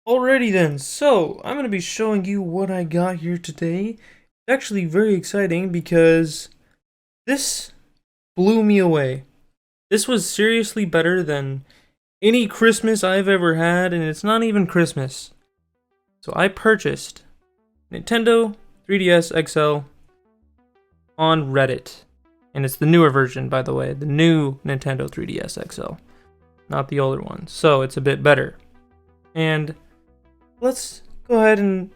Alrighty then, so I'm going to be showing you what I got here today. It's actually very exciting because this blew me away. This was seriously better than any Christmas I've ever had, and it's not even Christmas. So I purchased Nintendo 3DS XL on Reddit. And it's the newer version, by the way, the new Nintendo 3DS XL, not the older one. So it's a bit better. And let's go ahead and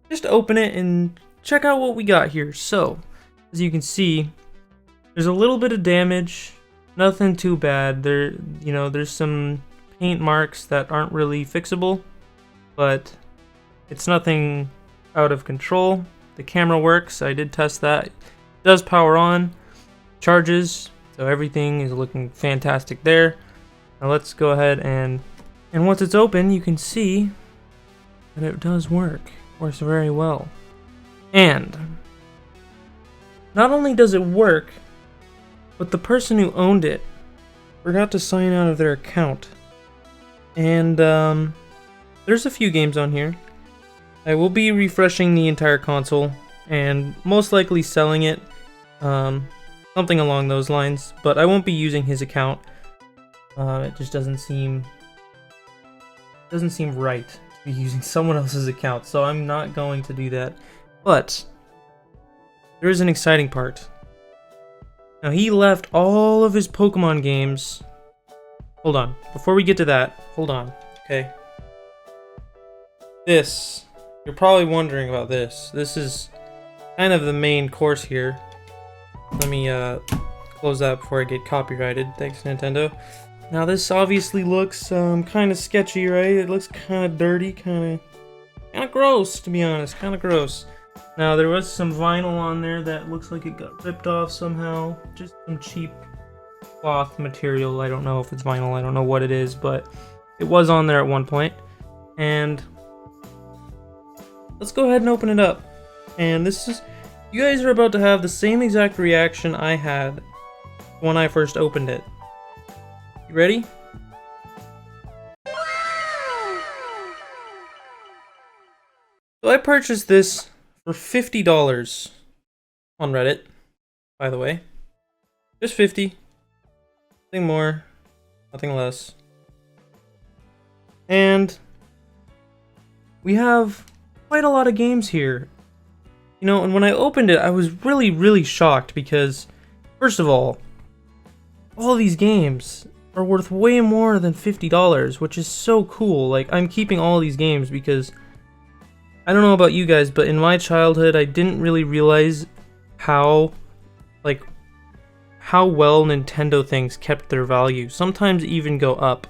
just open it and check out what we got here. So, as you can see, there's a little bit of damage, nothing too bad. There's some paint marks that aren't really fixable, but it's nothing out of control. The camera works, I did test that. It does power on, charges, so everything is looking fantastic there. Now let's go ahead and once it's open, you can see that it does work. Works very well. And not only does it work, but the person who owned it forgot to sign out of their account. And there's a few games on here. I will be refreshing the entire console and most likely selling it, something along those lines, but I won't be using his account. It just doesn't seem right to be using someone else's account, so I'm not going to do that. But there is an exciting part. Now, he left all of his Pokemon games. Hold on, before we get to that, hold on, okay? You're probably wondering about this. This is kind of the main course here. Let me close that before I get copyrighted. Thanks, Nintendo. Now, this obviously looks kind of sketchy, right? It looks kind of dirty, kind of gross, to be honest. Kind of gross. Now, there was some vinyl on there that looks like it got ripped off somehow. Just some cheap cloth material. I don't know if it's vinyl. I don't know what it is, but it was on there at one point. And let's go ahead and open it up. And you guys are about to have the same exact reaction I had when I first opened it. You ready? So I purchased this for $50 on Reddit, by the way. Just 50. Nothing more, nothing less. And we have quite a lot of games here. You know, and when I opened it, I was really, really shocked because, first of all these games are worth way more than $50, which is so cool. Like, I'm keeping all these games because I don't know about you guys, but in my childhood, I didn't really realize how well Nintendo things kept their value, sometimes even go up.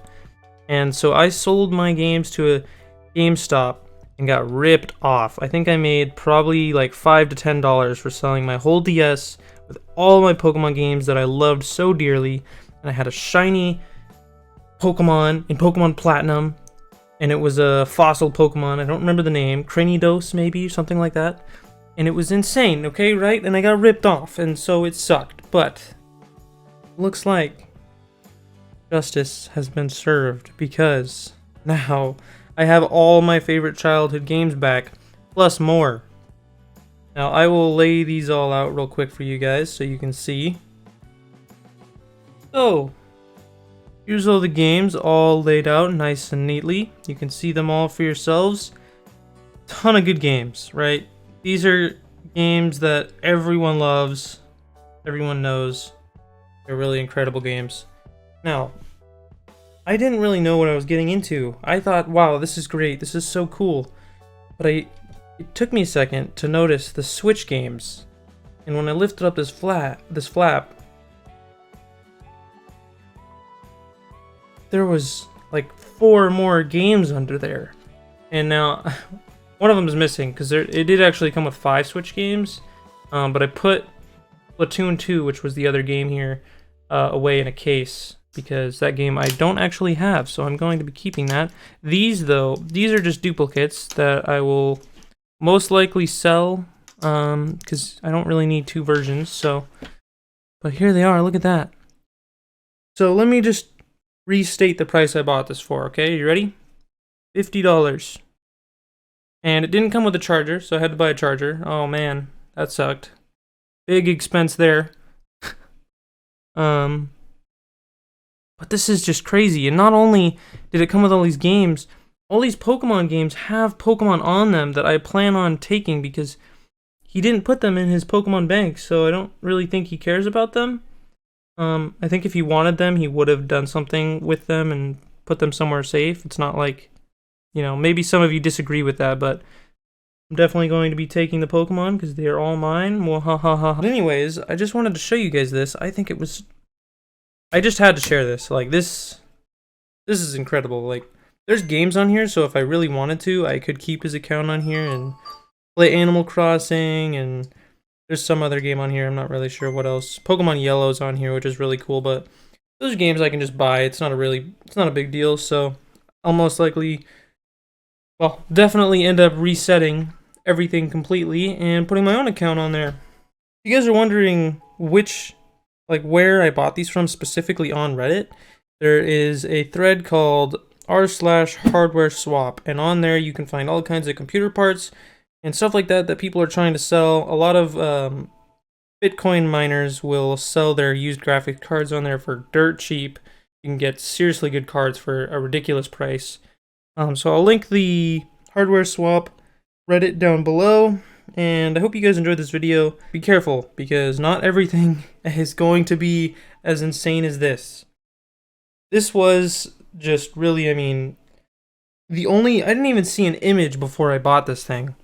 And so I sold my games to a GameStop and got ripped off. I think I made probably like $5 to $10 for selling my whole DS with all my Pokemon games that I loved so dearly. And I had a shiny Pokemon in Pokemon Platinum, and it was a fossil Pokemon. I don't remember the name. Cranidos, maybe, something like that. And it was insane, okay, right? And I got ripped off, and so it sucked. But looks like justice has been served because now I have all my favorite childhood games back, plus more. Now, I will lay these all out real quick for you guys so you can see. So, here's all the games all laid out nice and neatly. You can see them all for yourselves. Ton of good games, right? These are games that everyone loves, everyone knows. They're really incredible games. Now, I didn't really know what I was getting into. I thought, wow, this is great, this is so cool. But it took me a second to notice the Switch games. And when I lifted up this flap, there was like 4 more games under there. And now, one of them is missing, because it did actually come with 5 Switch games. But I put Splatoon 2, which was the other game here, away in a case, because that game I don't actually have, so I'm going to be keeping that. These, though, these are just duplicates that I will most likely sell, because I don't really need 2 versions, so. But here they are, look at that. So let me just restate the price I bought this for, okay? You ready? $50. And it didn't come with a charger, so I had to buy a charger. Oh man, that sucked. Big expense there. But this is just crazy. And not only did it come with all these games, all these Pokemon games have Pokemon on them that I plan on taking because he didn't put them in his Pokemon bank, so I don't really think he cares about them. I think if he wanted them, he would have done something with them and put them somewhere safe. It's not like, you know, maybe some of you disagree with that, but I'm definitely going to be taking the Pokemon because they are all mine. But anyways, I just wanted to show you guys this. I just had to share this. Like, this is incredible. Like, there's games on here, so if I really wanted to, I could keep his account on here and play Animal Crossing, and there's some other game on here. I'm not really sure what else. Pokemon Yellow's on here, which is really cool, but those are games I can just buy. It's not a big deal, so I'll most likely, well, definitely end up resetting everything completely and putting my own account on there. If you guys are wondering where I bought these from specifically on Reddit, there is a thread called r/hardware swap, and on there you can find all kinds of computer parts and stuff like that people are trying to sell. A lot of Bitcoin miners will sell their used graphics cards on there for dirt cheap. You can get seriously good cards for a ridiculous price. So I'll link the hardware swap Reddit down below, and I hope you guys enjoyed this video. Be careful, because not everything is going to be as insane as this. This was just really, I mean, I didn't even see an image before I bought this thing.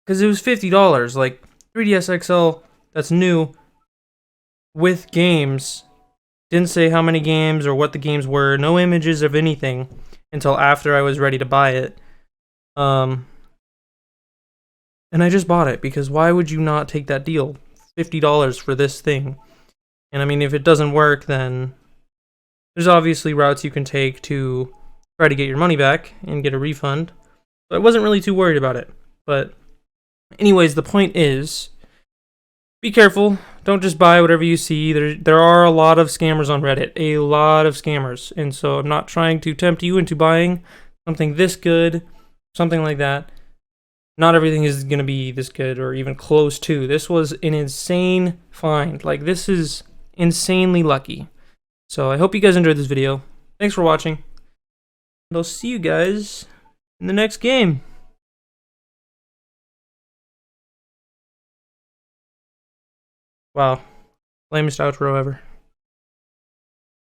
Because it was $50, like 3DS XL, that's new, with games. Didn't say how many games or what the games were, no images of anything until after I was ready to buy it. And I just bought it, because why would you not take that deal? $50 for this thing. And I mean, if it doesn't work, then there's obviously routes you can take to try to get your money back and get a refund. So I wasn't really too worried about it. But anyways, the point is, be careful. Don't just buy whatever you see. There are a lot of scammers on Reddit. A lot of scammers. And so I'm not trying to tempt you into buying something this good, something like that. Not everything is going to be this good or even close to. This was an insane find. Like, this is insanely lucky. So I hope you guys enjoyed this video. Thanks for watching. And I'll see you guys in the next game. Wow. Lamest outro ever.